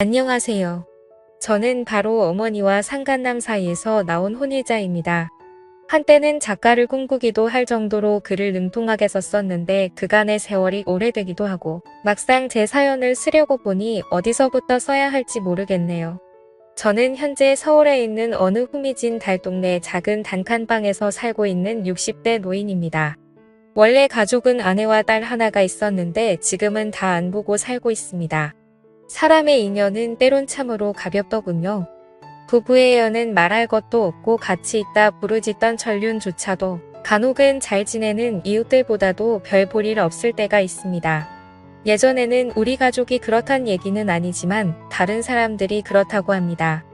안녕하세요. 저는 바로 어머니와 상간남 사이에서 나온 혼일자입니다. 한때는 작가를 꿈꾸기도 할 정도로 글을 능통하게 썼었는데 그간의 세월이 오래되기도 하고 막상 제 사연을 쓰려고 보니 어디서부터 써야 할지 모르겠네요. 저는 현재 서울에 있는 어느 후미진 달동네 작은 단칸방에서 살고 있는 60대 노인입니다. 원래 가족은 아내와 딸 하나가 있었는데 지금은 다 안 보고 살고 있습니다. 사람의 인연은 때론 참으로 가볍더군요. 부부의 연은 말할 것도 없고 같이 있다 부르짖던 천륜조차도 간혹은 잘 지내는 이웃들보다도 별 볼 일 없을 때가 있습니다. 예전에는 우리 가족이 그렇단 얘기는 아니지만 다른 사람들이 그렇다고 합니다.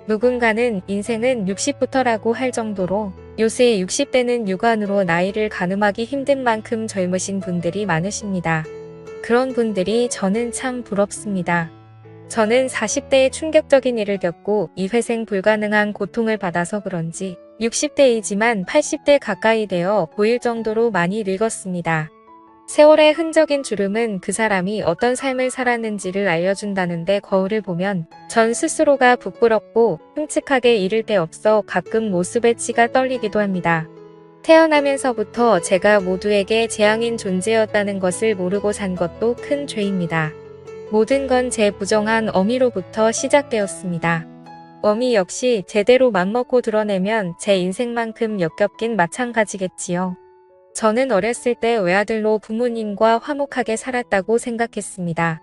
누군가는 인생은 60부터라고 할 정도로 요새 60대는 육안으로 나이를 가늠하기 힘든 만큼 젊으신 분들이 많으십니다. 그런 분들이 저는 참 부럽습니다. 저는 40대에 충격적인 일을 겪고 이 회생 불가능한 고통을 받아서 그런지 60대이지만 80대 가까이 되어 보일 정도로 많이 늙었습니다. 세월의 흔적인 주름은 그 사람이 어떤 삶을 살았는지를 알려준다는데 거울을 보면 전 스스로가 부끄럽고 끔찍하게 이를 데 없어 가끔 모습에 치가 떨리기도 합니다. 태어나면서부터 제가 모두에게 재앙인 존재였다는 것을 모르고 산 것도 큰 죄입니다. 모든 건 제 부정한 어미로부터 시작되었습니다. 어미 역시 제대로 맘먹고 드러내면 제 인생만큼 역겹긴 마찬가지겠지요. 저는 어렸을 때 외아들로 부모님과 화목하게 살았다고 생각했습니다.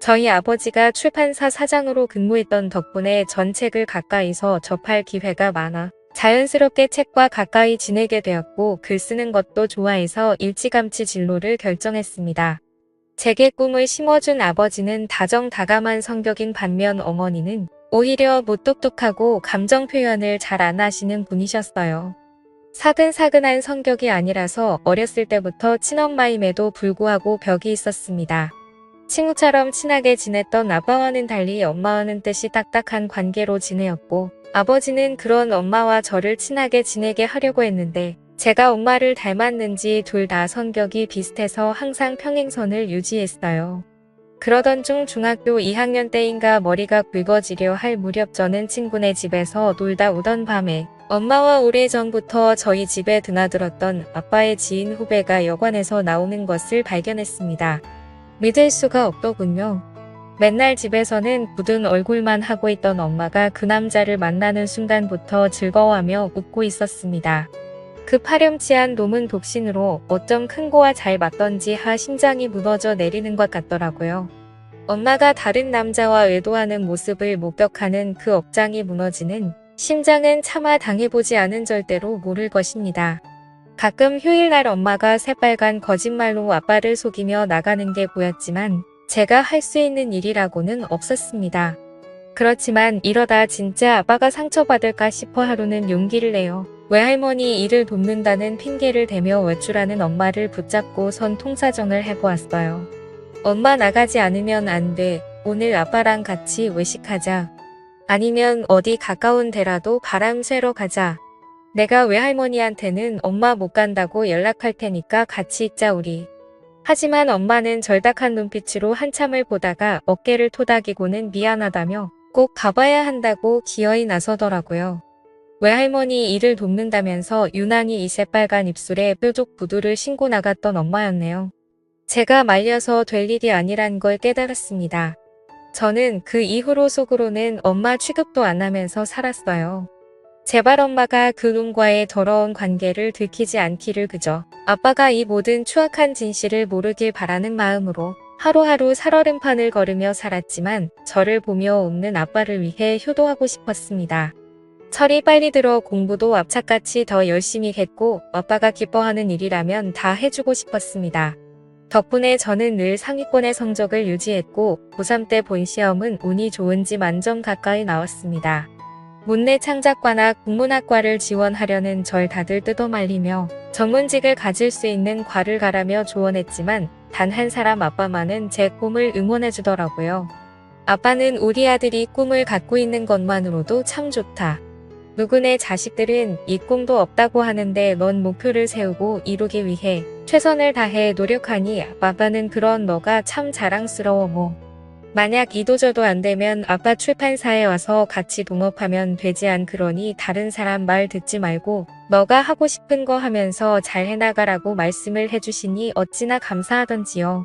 저희 아버지가 출판사 사장으로 근무했던 덕분에 전 책을 가까이서 접할 기회가 많아 자연스럽게 책과 가까이 지내게 되었고 글 쓰는 것도 좋아해서 일찌감치 진로를 결정했습니다. 제게 꿈을 심어준 아버지는 다정다감한 성격인 반면 어머니는 오히려 무뚝뚝하고 감정 표현을 잘 안 하시는 분이셨어요. 사근사근한 성격이 아니라서 어렸을 때부터 친엄마임에도 불구하고 벽이 있었습니다. 친구처럼 친하게 지냈던 아빠와는 달리 엄마와는 뜻이 딱딱한 관계로 지내었고 아버지는 그런 엄마와 저를 친하게 지내게 하려고 했는데 제가 엄마를 닮았는지 둘 다 성격이 비슷해서 항상 평행선을 유지했어요. 그러던 중 중학교 2학년 때인가 머리가 굵어지려 할 무렵 저는 친구네 집에서 놀다 오던 밤에 엄마와 오래전부터 저희 집에 드나들었던 아빠의 지인 후배가 여관에서 나오는 것을 발견했습니다. 믿을 수가 없더군요. 맨날 집에서는 굳은 얼굴만 하고 있던 엄마가 그 남자를 만나는 순간부터 즐거워하며 웃고 있었습니다. 그 파렴치한 놈은 독신으로 어쩜 큰 거와 잘 맞던지 심장이 무너져 내리는 것 같더라고요. 엄마가 다른 남자와 외도하는 모습을 목격하는 그 억장이 무너지는 심장은 차마 당해보지 않은 절대로 모를 것입니다. 가끔 휴일날 엄마가 새빨간 거짓말로 아빠를 속이며 나가는 게 보였지만 제가 할 수 있는 일이라고는 없었습니다. 그렇지만 이러다 진짜 아빠가 상처받을까 싶어 하루는 용기를 내요. 외할머니 일을 돕는다는 핑계를 대며 외출하는 엄마를 붙잡고 선 통사정을 해보았어요. 엄마 나가지 않으면 안 돼. 오늘 아빠랑 같이 외식하자. 아니면 어디 가까운 데라도 바람 쐬러 가자. 내가 외할머니한테는 엄마 못 간다고 연락할 테니까 같이 있자 우리. 하지만 엄마는 절박한 눈빛으로 한참을 보다가 어깨를 토닥이고는 미안하다며 꼭 가봐야 한다고 기어이 나서더라고요. 외할머니 일을 돕는다면서 유난히 이 새빨간 입술에 뾰족 구두를 신고 나갔던 엄마였네요. 제가 말려서 될 일이 아니란 걸 깨달았습니다. 저는 그 이후로 속으로는 엄마 취급도 안 하면서 살았어요. 제발 엄마가 그 놈과의 더러운 관계를 들키지 않기를 그저 아빠가 이 모든 추악한 진실을 모르길 바라는 마음으로 하루하루 살얼음판을 걸으며 살았지만 저를 보며 웃는 아빠를 위해 효도하고 싶었습니다. 철이 빨리 들어 공부도 앞차같이 더 열심히 했고 아빠가 기뻐하는 일이라면 다 해주고 싶었습니다. 덕분에 저는 늘 상위권의 성적을 유지했고 고3 때 본 시험은 운이 좋은지 만점 가까이 나왔습니다. 문내 창작과나 국문학과를 지원하려는 절 다들 뜯어말리며 전문직을 가질 수 있는 과를 가라며 조언했지만 단 한 사람 아빠만은 제 꿈을 응원해주더라고요. 아빠는 우리 아들이 꿈을 갖고 있는 것만으로도 참 좋다. 누구네 자식들은 이 꿈도 없다고 하는데 넌 목표를 세우고 이루기 위해 최선을 다해 노력하니 아빠는 그런 너가 참 자랑스러워 뭐. 만약 이도저도 안 되면 아빠 출판사에 와서 같이 동업하면 되지 않그러니 다른 사람 말 듣지 말고 너가 하고 싶은 거 하면서 잘 해나가라고 말씀을 해주시니 어찌나 감사하던지요.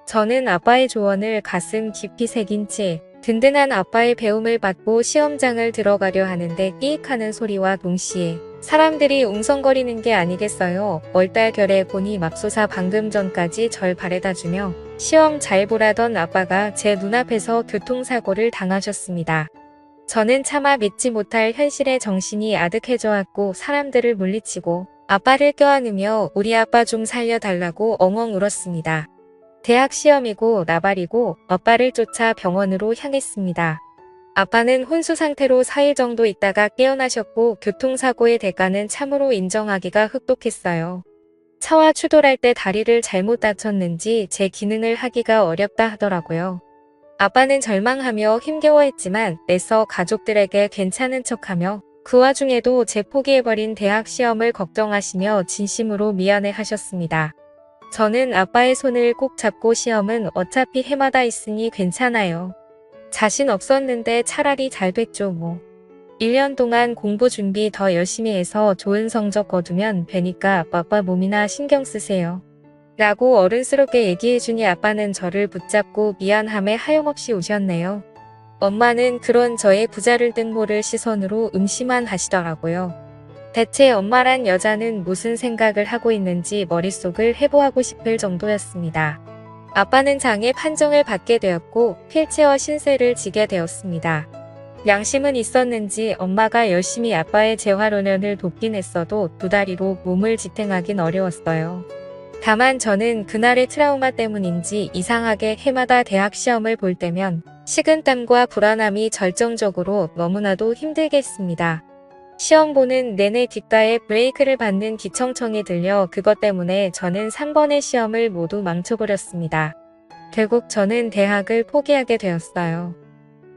저는 아빠의 조언을 가슴 깊이 새긴 채 든든한 아빠의 배움을 받고 시험장을 들어가려 하는데 삐익하는 소리와 동시에 사람들이 웅성거리는 게 아니겠어요. 얼떨결에 보니 맙소사 방금 전까지 절 바래다주며 시험 잘 보라던 아빠가 제 눈앞에서 교통사고를 당하셨습니다. 저는 차마 믿지 못할 현실에 정신이 아득해져 왔고 사람들을 물리치고 아빠를 껴안으며 우리 아빠 좀 살려달라고 엉엉 울었습니다. 대학 시험이고 나발이고 아빠를 쫓아 병원으로 향했습니다. 아빠는 혼수 상태로 4일 정도 있다가 깨어나셨고 교통사고의 대가는 참으로 인정하기가 흡독했어요. 차와 추돌할 때 다리를 잘못 다쳤는지 제 기능을 하기가 어렵다 하더라고요. 아빠는 절망하며 힘겨워했지만 애써 가족들에게 괜찮은 척하며 그 와중에도 제 포기해버린 대학 시험을 걱정하시며 진심으로 미안해하셨습니다. 저는 아빠의 손을 꼭 잡고 시험은 어차피 해마다 있으니 괜찮아요. 자신 없었는데 차라리 잘 됐죠 뭐. 1년 동안 공부 준비 더 열심히 해서 좋은 성적 거두면 되니까 아빠 몸이나 신경 쓰세요. 라고 어른스럽게 얘기해주니 아빠는 저를 붙잡고 미안함에 하염없이 우셨네요. 엄마는 그런 저의 부자를 뜬 모를 시선으로 음시만 하시더라고요. 대체 엄마란 여자는 무슨 생각을 하고 있는지 머릿속을 해부하고 싶을 정도였습니다. 아빠는 장애 판정을 받게 되었고 휠체어 신세를 지게 되었습니다. 양심은 있었는지 엄마가 열심히 아빠의 재활원을 돕긴 했어도 두 다리로 몸을 지탱하긴 어려웠어요. 다만 저는 그날의 트라우마 때문인지 이상하게 해마다 대학 시험을 볼 때면 식은땀과 불안함이 절정적으로 너무나도 힘들게 했습니다. 시험 보는 내내 뒷가에 브레이크를 밟는 기청청이 들려 그것 때문에 저는 3번의 시험을 모두 망쳐버렸습니다. 결국 저는 대학을 포기하게 되었어요.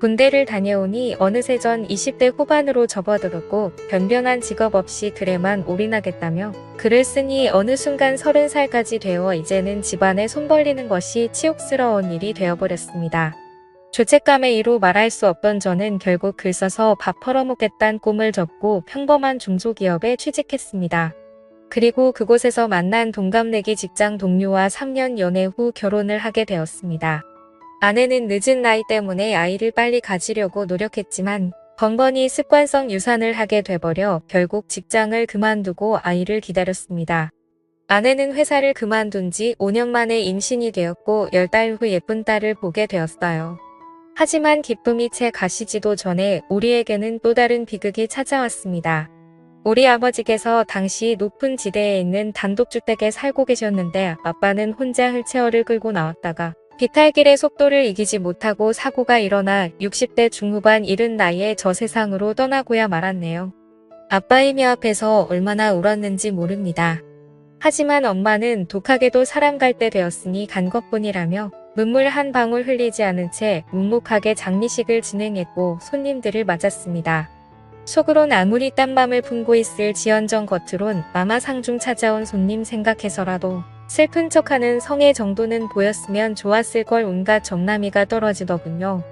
군대를 다녀오니 어느새 전 20대 후반으로 접어들었고 변변한 직업 없이 글에만 올인하겠다며 글을 쓰니 어느 순간 30살까지 되어 이제는 집안에 손 벌리는 것이 치욕스러운 일이 되어버렸습니다. 죄책감에 이루 말할 수 없던 저는 결국 글 써서 밥 벌어먹겠다는 꿈을 접고 평범한 중소기업에 취직했습니다. 그리고 그곳에서 만난 동갑내기 직장 동료와 3년 연애 후 결혼을 하게 되었습니다. 아내는 늦은 나이 때문에 아이를 빨리 가지려고 노력했지만 번번이 습관성 유산을 하게 돼버려 결국 직장을 그만두고 아이를 기다렸습니다. 아내는 회사를 그만둔 지 5년 만에 임신이 되었고 10달 후 예쁜 딸을 보게 되었어요. 하지만 기쁨이 채 가시지도 전에 우리에게는 또 다른 비극이 찾아왔습니다. 우리 아버지께서 당시 높은 지대에 있는 단독주택에 살고 계셨는데 아빠는 혼자 휠체어를 끌고 나왔다가 비탈길의 속도를 이기지 못하고 사고가 일어나 60대 중후반 이른 나이에 저 세상으로 떠나고야 말았네요. 아빠의 며 앞에서 얼마나 울었는지 모릅니다. 하지만 엄마는 독하게도 사람 갈 때 되었으니 간 것뿐이라며 눈물 한 방울 흘리지 않은 채 묵묵하게 장례식을 진행했고 손님들을 맞았습니다. 속으론 아무리 딴맘을 품고 있을지언정 겉으론 마마 상중 찾아온 손님 생각해서라도 슬픈 척하는 성의 정도는 보였으면 좋았을 걸 온갖 정남이가 떨어지더군요.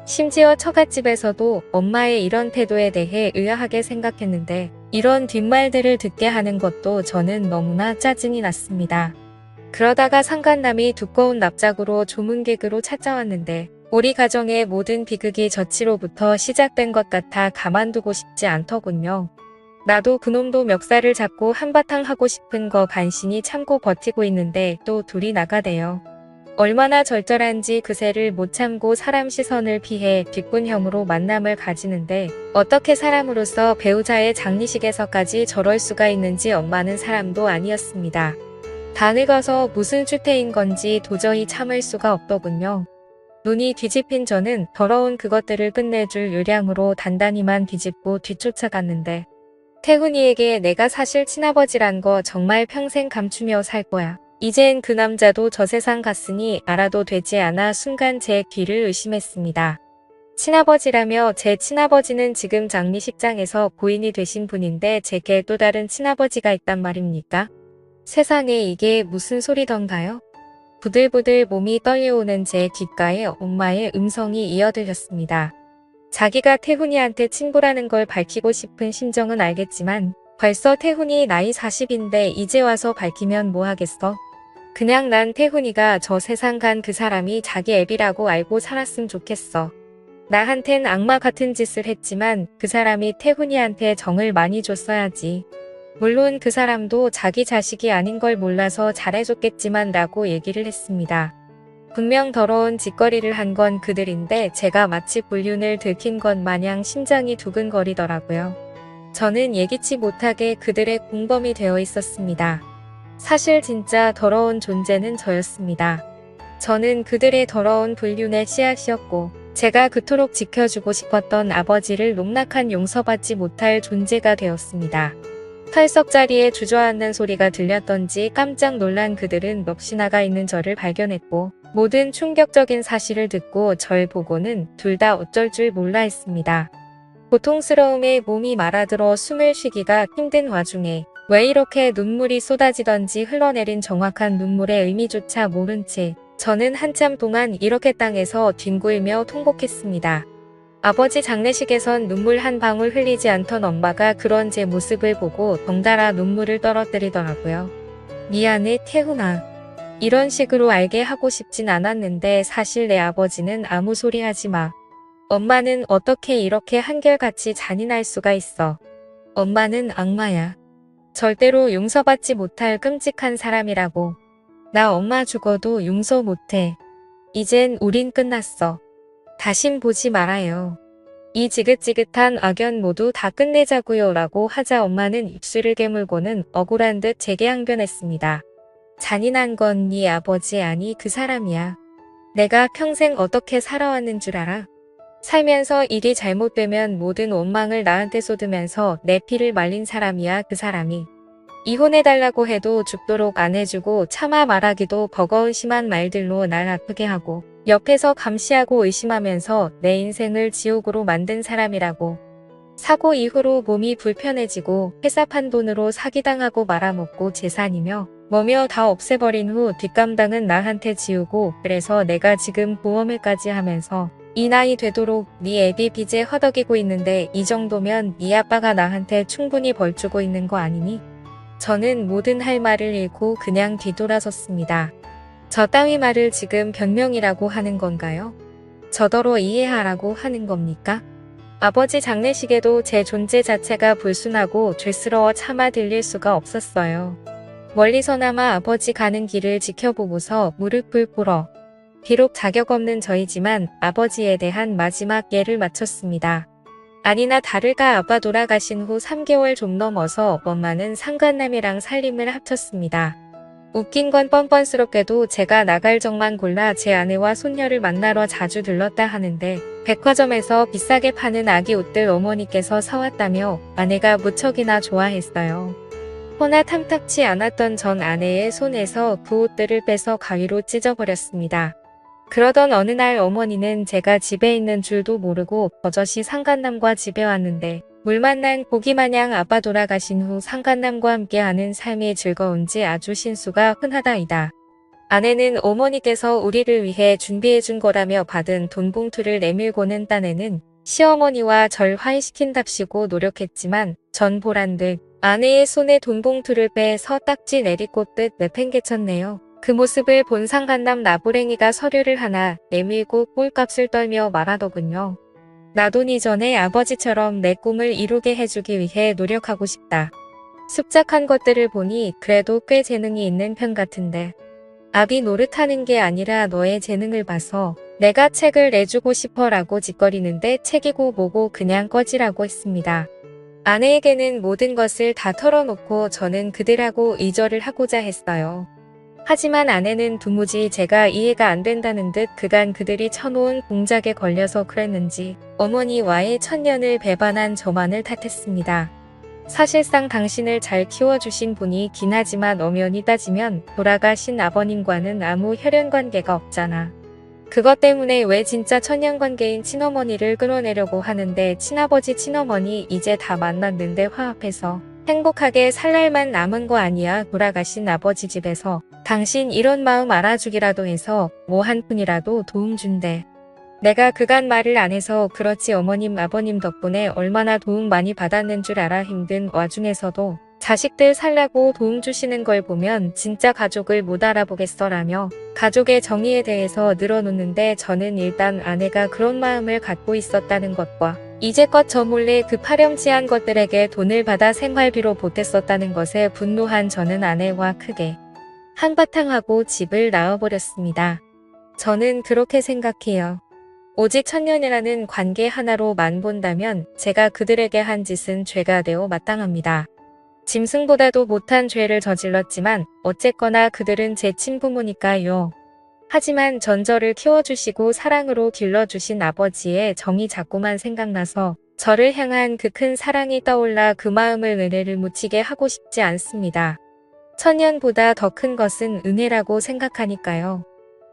심지어 처갓집에서도 엄마의 이런 태도에 대해 의아하게 생각했는데 이런 뒷말들을 듣게 하는 것도 저는 너무나 짜증이 났습니다. 그러다가 상간남이 두꺼운 납작으로 조문객으로 찾아왔는데 우리 가정의 모든 비극이 저치로부터 시작된 것 같아 가만두고 싶지 않더군요. 나도 그놈도 멱살을 잡고 한바탕 하고 싶은 거 간신히 참고 버티고 있는데 또 둘이 나가대요. 얼마나 절절한지 그새를 못 참고 사람 시선을 피해 뒷분형으로 만남을 가지는데 어떻게 사람으로서 배우자의 장례식에서까지 저럴 수가 있는지 엄마는 사람도 아니었습니다. 다 늙어서 무슨 추태인 건지 도저히 참을 수가 없더군요. 눈이 뒤집힌 저는 더러운 그것들을 끝내줄 요량으로 단단히만 뒤집고 뒤쫓아갔는데 태훈이에게 내가 사실 친아버지란 거 정말 평생 감추며 살 거야. 이젠 그 남자도 저 세상 갔으니 알아도 되지 않아 순간 제 귀를 의심했습니다. 친아버지라며 제 친아버지는 지금 장례식장에서 고인이 되신 분인데 제게 또 다른 친아버지가 있단 말입니까? 세상에 이게 무슨 소리던가요? 부들부들 몸이 떨려오는 제 귓가에 엄마의 음성이 이어들렸습니다. 자기가 태훈이한테 친구라는 걸 밝히고 싶은 심정은 알겠지만 벌써 태훈이 나이 40인데 이제 와서 밝히면 뭐 하겠어? 그냥 난 태훈이가 저 세상 간 그 사람이 자기 애비라고 알고 살았으면 좋겠어. 나한텐 악마 같은 짓을 했지만 그 사람이 태훈이한테 정을 많이 줬어야지. 물론 그 사람도 자기 자식이 아닌 걸 몰라서 잘해줬겠지만 라고 얘기를 했습니다. 분명 더러운 짓거리를 한 건 그들인데 제가 마치 불륜을 들킨 것 마냥 심장이 두근거리더라고요. 저는 예기치 못하게 그들의 공범이 되어 있었습니다. 사실 진짜 더러운 존재는 저였습니다. 저는 그들의 더러운 불륜의 씨앗이었고 제가 그토록 지켜주고 싶었던 아버지를 농락한 용서받지 못할 존재가 되었습니다. 털석 자리에 주저앉는 소리가 들렸던지 깜짝 놀란 그들은 넋이 나가 있는 저를 발견했고 모든 충격적인 사실을 듣고 절 보고는 둘 다 어쩔 줄 몰라 했습니다. 고통스러움에 몸이 말아들어 숨을 쉬기가 힘든 와중에 왜 이렇게 눈물이 쏟아지던지 흘러내린 정확한 눈물의 의미조차 모른 채 저는 한참 동안 이렇게 땅에서 뒹굴며 통곡했습니다. 아버지 장례식에선 눈물 한 방울 흘리지 않던 엄마가 그런 제 모습을 보고 덩달아 눈물을 떨어뜨리더라고요. 미안해 태훈아. 이런 식으로 알게 하고 싶진 않았는데 사실 내 아버지는 아무 소리 하지 마. 엄마는 어떻게 이렇게 한결같이 잔인할 수가 있어. 엄마는 악마야. 절대로 용서받지 못할 끔찍한 사람이라고. 나 엄마 죽어도 용서 못해. 이젠 우린 끝났어. 다신 보지 말아요. 이 지긋지긋한 악연 모두 다 끝내자고요 라고 하자 엄마는 입술을 깨물고는 억울한 듯 제게 항변했습니다. 잔인한 건 네 아버지 아니 그 사람이야. 내가 평생 어떻게 살아왔는 줄 알아? 살면서 일이 잘못되면 모든 원망을 나한테 쏟으면서 내 피를 말린 사람이야 그 사람이. 이혼해달라고 해도 죽도록 안 해주고 차마 말하기도 버거운 심한 말들로 날 아프게 하고 옆에서 감시하고 의심하면서 내 인생을 지옥으로 만든 사람이라고. 사고 이후로 몸이 불편해지고 회사 판 돈으로 사기당하고 말아먹고 재산이며 뭐며 다 없애버린 후 뒷감당은 나한테 지우고 그래서 내가 지금 보험을까지 하면서 이 나이 되도록 네 애비 빚에 허덕이고 있는데 이 정도면 네 아빠가 나한테 충분히 벌주고 있는 거 아니니? 저는 모든 할 말을 잃고 그냥 뒤돌아섰습니다. 저 따위 말을 지금 변명이라고 하는 건가요? 저더러 이해하라고 하는 겁니까? 아버지 장례식에도 제 존재 자체가 불순하고 죄스러워 차마 들릴 수가 없었어요. 멀리서나마 아버지 가는 길을 지켜보고서 무릎을 꿇어 비록 자격 없는 저이지만 아버지에 대한 마지막 예를 마쳤습니다. 아니나 다를까 아빠 돌아가신 후 3개월 좀 넘어서 엄마는 상간남이랑 살림을 합쳤습니다. 웃긴 건 뻔뻔스럽게도 제가 나갈 적만 골라 제 아내와 손녀를 만나러 자주 들렀다 하는데 백화점에서 비싸게 파는 아기 옷들 어머니께서 사왔다며 아내가 무척이나 좋아했어요. 허나 탐탁치 않았던 전 아내의 손에서 그 옷들을 빼서 가위로 찢어버렸습니다. 그러던 어느 날 어머니는 제가 집에 있는 줄도 모르고 버젓이 상간남과 집에 왔는데 물 만난 고기마냥 아빠 돌아가신 후 상간남과 함께하는 삶이 즐거운지 아주 신수가 흔하다이다. 아내는 어머니께서 우리를 위해 준비해준 거라며 받은 돈 봉투를 내밀고는 딴에는 시어머니와 절 화해시킨답시고 노력했지만 전 보란 듯 아내의 손에 돈 봉투를 빼서 딱지 내리꽂듯 내팽개쳤네요. 그 모습을 본 상간남 나부랭이가 서류를 하나 내밀고 꼴값을 떨며 말하더군요. 나도 니 전에 아버지처럼 내 꿈을 이루게 해주기 위해 노력하고 싶다. 습작한 것들을 보니 그래도 꽤 재능이 있는 편 같은데. 아비 노릇하는 게 아니라 너의 재능을 봐서 내가 책을 내주고 싶어 라고 짓거리는데 책이고 뭐고 그냥 꺼지라고 했습니다. 아내에게는 모든 것을 다 털어놓고 저는 그들하고 의절을 하고자 했어요. 하지만 아내는 도무지 제가 이해가 안 된다는 듯 그간 그들이 쳐놓은 공작에 걸려서 그랬는지 어머니와의 천년을 배반한 저만을 탓했습니다. 사실상 당신을 잘 키워주신 분이 긴 하지만 엄연히 따지면 돌아가신 아버님과는 아무 혈연관계가 없잖아. 그것 때문에 왜 진짜 천년관계인 친어머니를 끌어내려고 하는데 친아버지 친어머니 이제 다 만났는데 화합해서 행복하게 살 날만 남은 거 아니야. 돌아가신 아버지 집에서 당신 이런 마음 알아주기라도 해서 뭐 한 푼이라도 도움 준대. 내가 그간 말을 안 해서 그렇지 어머님 아버님 덕분에 얼마나 도움 많이 받았는 줄 알아. 힘든 와중에서도 자식들 살라고 도움 주시는 걸 보면 진짜 가족을 못 알아보겠어라며 가족의 정의에 대해서 늘어놓는데 저는 일단 아내가 그런 마음을 갖고 있었다는 것과 이제껏 저 몰래 그 파렴치한 것들에게 돈을 받아 생활비로 보탰었다는 것에 분노한 저는 아내와 크게 한바탕 하고 집을 나와버렸습니다. 저는 그렇게 생각해요. 오직 천년이라는 관계 하나로만 본다면 제가 그들에게 한 짓은 죄가 되어 마땅합니다. 짐승보다도 못한 죄를 저질렀지만 어쨌거나 그들은 제 친부모니까요. 하지만 전 저를 키워주시고 사랑으로 길러주신 아버지의 정이 자꾸만 생각나서 저를 향한 그 큰 사랑이 떠올라 그 마음을 은혜를 묻히게 하고 싶지 않습니다. 천년보다 더 큰 것은 은혜라고 생각하니까요.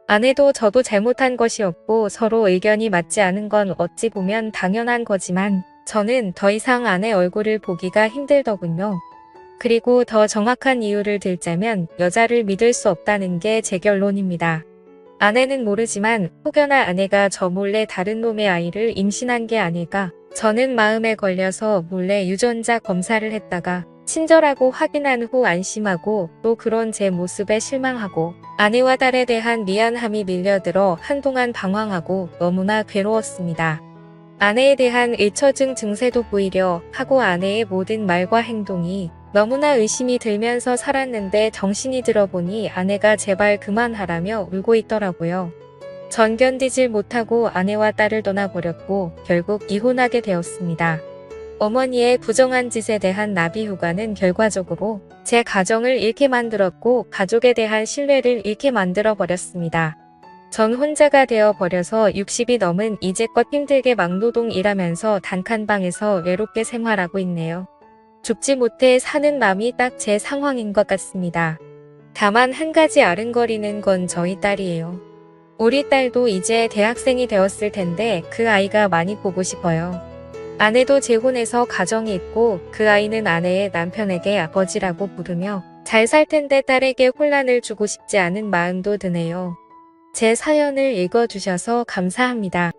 아내도 저도 잘못한 것이 없고 서로 의견이 맞지 않은 건 어찌 보면 당연한 거지만 저는 더 이상 아내 얼굴을 보기가 힘들더군요. 그리고 더 정확한 이유를 들자면 여자를 믿을 수 없다는 게 제 결론입니다. 아내는 모르지만 혹여나 아내가 저 몰래 다른 놈의 아이를 임신한 게 아닐까. 저는 마음에 걸려서 몰래 유전자 검사를 했다가 친절하고 확인한 후 안심하고 또 그런 제 모습에 실망하고 아내와 딸에 대한 미안함이 밀려들어 한동안 방황하고 너무나 괴로웠습니다. 아내에 대한 일처증 증세도 보이려 하고 아내의 모든 말과 행동이 너무나 의심이 들면서 살았는데 정신이 들어보니 아내가 제발 그만하라며 울고 있더라고요. 전 견디질 못하고 아내와 딸을 떠나버렸고 결국 이혼하게 되었습니다. 어머니의 부정한 짓에 대한 나비 휴가는 결과적으로 제 가정을 잃게 만들었고 가족에 대한 신뢰를 잃게 만들어 버렸습니다. 전 혼자가 되어 버려서 60이 넘은 이제껏 힘들게 막노동 일하면서 단칸방에서 외롭게 생활하고 있네요. 죽지 못해 사는 맘이 딱 제 상황인 것 같습니다. 다만 한 가지 아른거리는 건 저희 딸이에요. 우리 딸도 이제 대학생이 되었을 텐데 그 아이가 많이 보고 싶어요. 아내도 재혼해서 가정이 있고 그 아이는 아내의 남편에게 아버지라고 부르며 잘 살 텐데 딸에게 혼란을 주고 싶지 않은 마음도 드네요. 제 사연을 읽어주셔서 감사합니다.